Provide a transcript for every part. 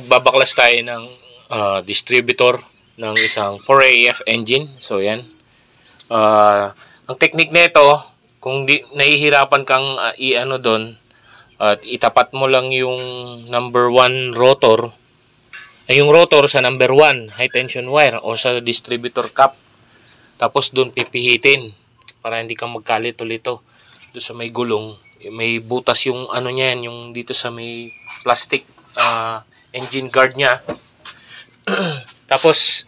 Babaklas tayo ng distributor ng isang 4AF engine. So yan. Ang technique nito, kung nahihirapan kang i-ano doon, at itapat mo lang yung number 1 rotor, ay yung rotor sa number 1 high tension wire o sa distributor cap. Tapos doon pipihitin para hindi ka magkalito-lito. Doon sa may gulong, may butas yung ano niyan, yung dito sa may plastic engine guard niya. Tapos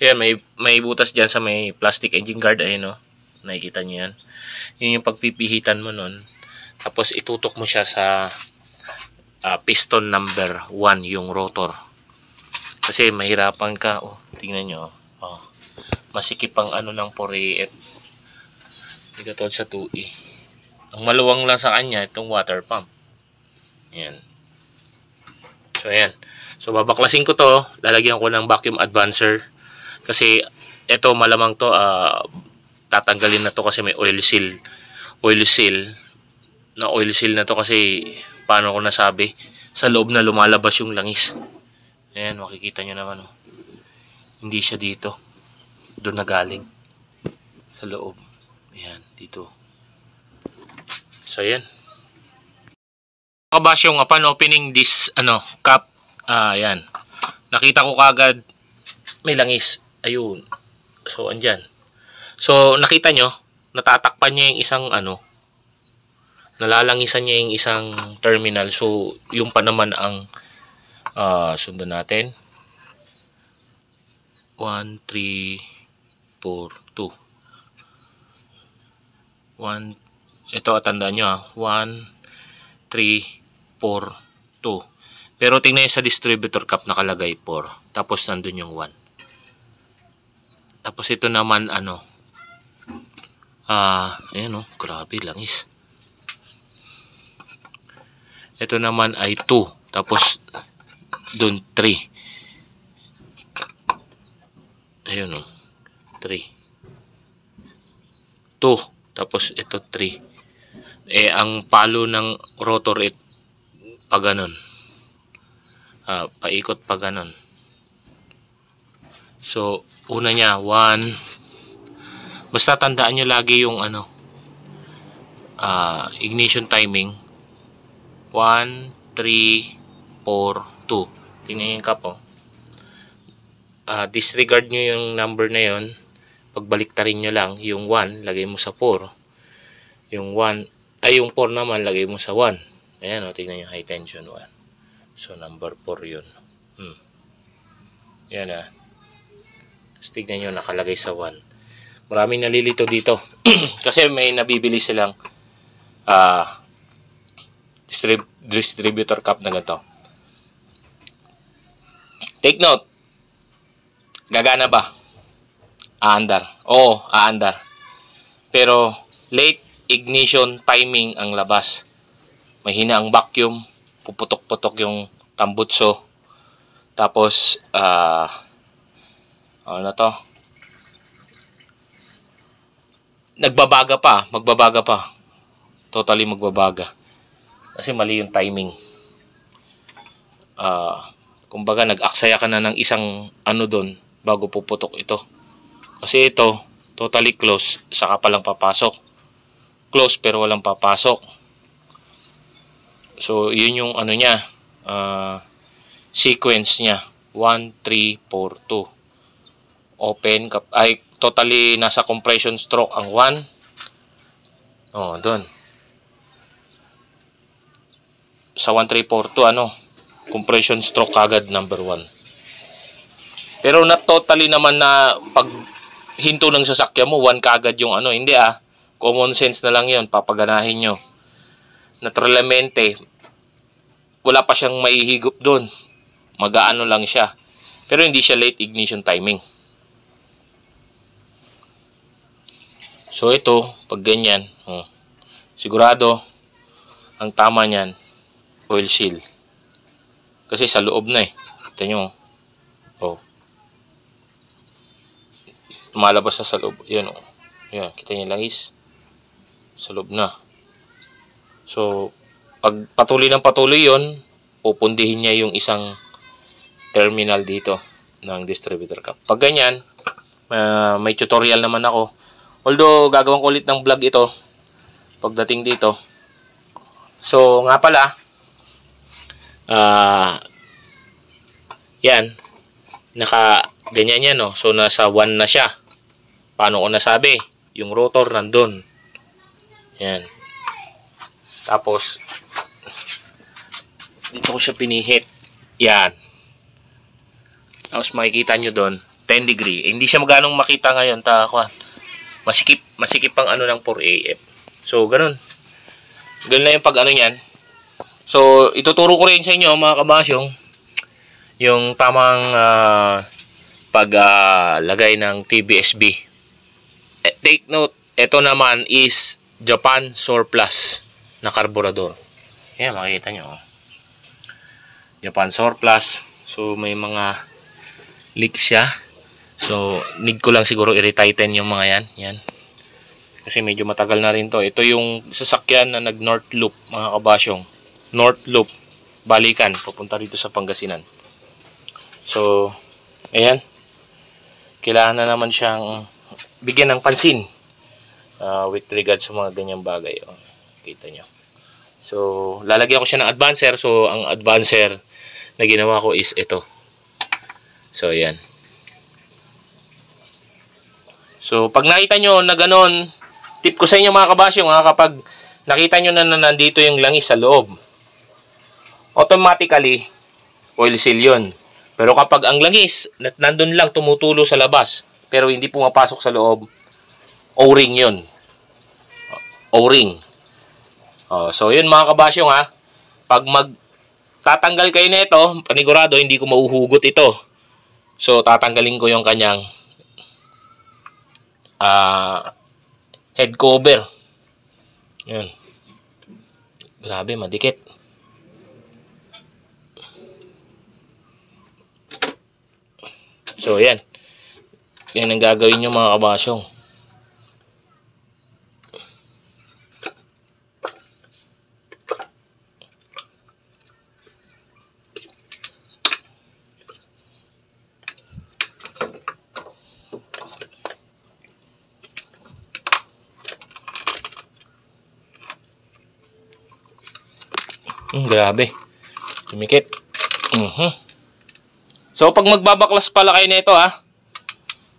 yan, may butas diyan sa may plastic engine guard, ayun, no. Nakikita niyo yan. Yun yung pagpipihitan mo nun. Tapos itutok mo siya sa piston number 1, yung rotor. Kasi mahirapan ka. Oh, tingnan nyo. Oh, masikip ang ano ng 4AF. Hindi katulad sa 2E. Ang maluwang lang sa kanya itong water pump. Ayan. So ayan. So babaklasin ko to. Lalagyan ko ng vacuum advancer. Kasi ito malamang to tatanggalin na to kasi may oil seal. Oil seal na to kasi paano ko nasabi, sa loob na lumalabas yung langis. Ayan, makikita nyo naman, oh. Hindi siya dito. Doon na galing. Sa loob. Ayan, dito. So ayan. Kabasyong, upon opening this cap, ayan. Nakita ko kagad may langis. Ayun. So andyan. So nakita nyo, natatakpan niya yung isang nalalangisan niya yung isang terminal. So yung pa naman ang sundan natin. 1, 3, 4, 2. 1, ito tandaan nyo, 1, 3, 4, 2. Pero tingnan nyo sa distributor cap nakalagay 4. Tapos nandun yung 1. Tapos ito naman ayan, oh, grabe langis. Ito naman ay 2. Tapos dun 3. Ayun, oh, 3. 2. Tapos ito 3. Ang palo ng rotor pa ganon. Paikot pa ganon. So una niya 1. Basta tandaan nyo lagi yung ignition timing. 1, 3, 4, 2. Tingnan yung cap, oh. Disregard nyo yung number na yon. Pagbaliktarin nyo lang yung 1 lagay mo sa 4. Yung 1 ay yung 4 naman lagay mo sa 1. Ayan, oh, tingnan yung high tension 1. So number 4 yun. Yan, Tapos tignan nyo nakalagay sa 1. Maraming nalilito dito. Kasi may nabibili silang distributor cap na ganito. Take note. Gagana ba? Aandar. Oo, aandar. Pero late ignition timing ang labas. Mahina ang vacuum. Puputok-putok yung tambutso. Tapos ano to? Magbabaga pa. Totally magbabaga. Kasi mali yung timing. Kumbaga nag-aksaya ka na ng isang doon bago puputok ito. Kasi ito totally close, saka pa lang papasok. Close pero walang papasok. So yun yung niya, sequence niya. 1, 3, 4, 2. Open ay totally nasa compression stroke ang 1. Oh, doon. Sa 1, 3, 4, 2 compression stroke kagad number 1. Pero not totally naman na pag hinto ng sasakyan mo 1 kagad yung hindi common sense na lang yon, papaganahin nyo. Naturalmente wala pa siyang maihigop doon, mag-aano lang siya, pero hindi siya late ignition timing. So ito pag ganyan, sigurado ang tama niyan oil seal. Kasi sa loob na eh. Kita nyo. Oh. Lumalabas na sa loob. Yan oh. Yan. Kita nyo langis. Sa loob na. So, pag patuloy ng patuloy yon, pupundihin niya yung isang terminal dito ng distributor cap. Pag ganyan, may tutorial naman ako. Although, gagawin ko ulit ng vlog ito pagdating dito. So, nga pala, yan, ganyan yan, no? So, nasa 1 na siya. Paano ko nasabi? Yung rotor nandun. Yan. Tapos, dito ko siya pinihit. Yan. Tapos, makikita nyo doon, 10 degree. Hindi siya maganong makita ngayon. Masikip ang ano ng 4AF. So, ganun. Ganun na yung pag ano yan. So, ituturo ko rin sa inyo, mga kabasyong, yung tamang paglagay ng TBSB. Take note, ito naman is Japan Surplus na karburador. Yan, makikita nyo. Japan Surplus. So, may mga leak siya. So, need ko lang siguro i-retighten yung mga yan. Yan. Kasi medyo matagal na rin to. Ito yung sasakyan na nag-north loop, mga kabasyong. North loop. Balikan. Papunta dito sa Pangasinan. So, ayan. Kailangan na naman siyang bigyan ng pansin. With regards sa mga ganyang bagay. Oh, kita nyo. So, lalagyan ko siya ng advancer. So, ang advancer na ginawa ko is ito. So, ayan. So, pag nakita nyo na ganon, tip ko sa inyo mga kabasyong, kapag nakita nyo na nandito yung langis sa loob, automatically, oil seal yun. Pero kapag ang langis, nandun lang tumutulo sa labas, pero hindi pumapasok sa loob, O-ring yun. O-ring. So, yun mga kabasyong pag magtatanggal kayo na ito, panigurado, hindi ko mauhugot ito. So, tatanggalin ko yung kanyang head cover. Yan. Grabe, madikit. So, yan. Yan ang gagawin nyo mga kabasyong. Grabe. Tumikit. So, pag magbabaklas pala kayo nito,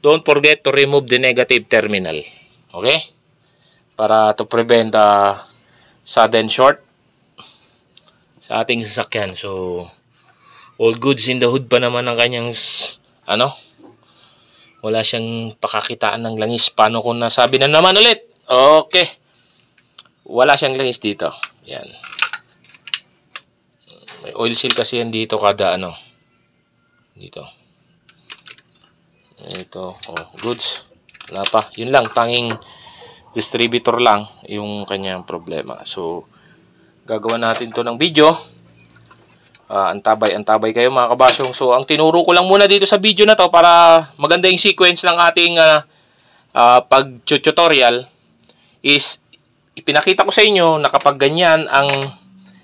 don't forget to remove the negative terminal. Okay? Para to prevent sudden short sa ating sasakyan. So, all goods in the hood pa naman ang kanyang, wala siyang pakakitaan ng langis. Paano kung nasabi na naman ulit? Okay. Wala siyang langis dito. Yan. May oil seal kasi yan dito kada dito. Ito, goods. Wala pa. Yun lang, tanging distributor lang yung kanyang problema. So, gagawa natin to ng video. Antabay kayo mga kabasyong. So, ang tinuro ko lang muna dito sa video na to para maganda yung sequence ng ating pag-tutorial is ipinakita ko sa inyo na kapag ganyan ang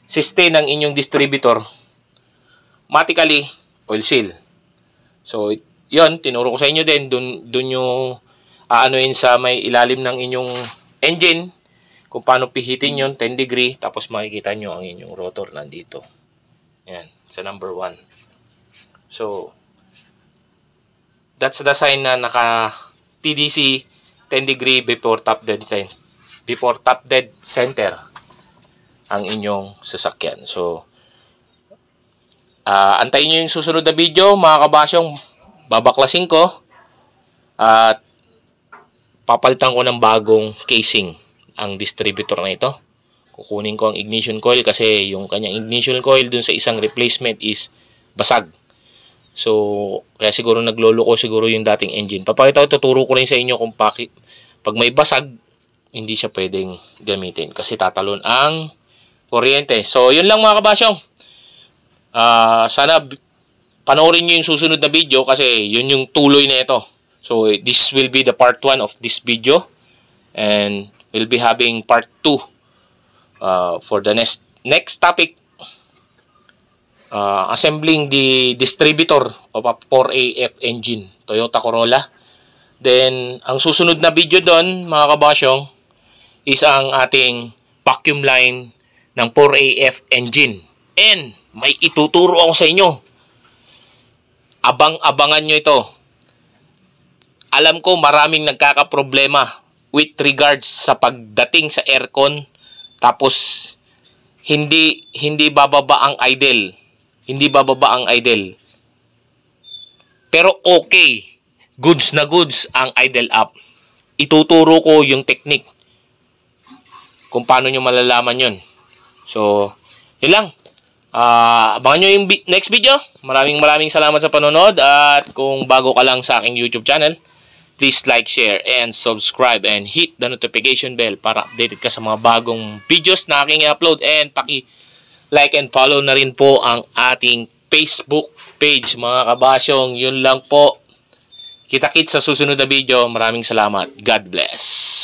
sustain ng inyong distributor, automatically oil seal. So, yun, tinuro ko sa inyo din. Dun yung aanoin sa may ilalim ng inyong engine kung paano pihitin yun, 10 degree. Tapos makikita nyo ang inyong rotor nandito. Yan, sa number 1. So, that's the sign na naka TDC 10 degree before top dead center ang inyong sasakyan. So, antayin nyo yung susunod na video mga kabasyong. Babaklasin ko at papalitan ko ng bagong casing ang distributor na ito. Kukunin ko ang ignition coil kasi yung kanyang ignition coil dun sa isang replacement is basag. So, kaya siguro nagloloko siguro yung dating engine. Papakita ko, tuturo ko rin sa inyo kung pag may basag, hindi siya pwedeng gamitin kasi tatalon ang kuryente. So, yun lang mga kabasyong. Sana panoorin nyo yung susunod na video kasi yun yung tuloy na ito. So, this will be the part 1 of this video. And we'll be having part 2 for the next topic. Assembling the distributor of a 4AF engine, Toyota Corolla. Then, ang susunod na video doon, mga kabasyong, is ang ating vacuum line ng 4AF engine. And, may ituturo ako sa inyo. Abang-abangan nyo ito. Alam ko maraming nagkakaproblema with regards sa pagdating sa aircon. Tapos, hindi bababa ang idle. Hindi bababa ang idle. Pero okay. Goods na goods ang idle up. Ituturo ko yung technique kung paano nyo malalaman yun. So, yun lang. Abangan nyo yung next video. Maraming salamat sa panonood. At kung bago ka lang sa aking YouTube channel, please like, share, and subscribe. And hit the notification bell para updated ka sa mga bagong videos na aking i-upload. And paki-like and follow na rin po ang ating Facebook page, mga kabasyong. Yun lang po. Kita-kits sa susunod na video. Maraming salamat. God bless.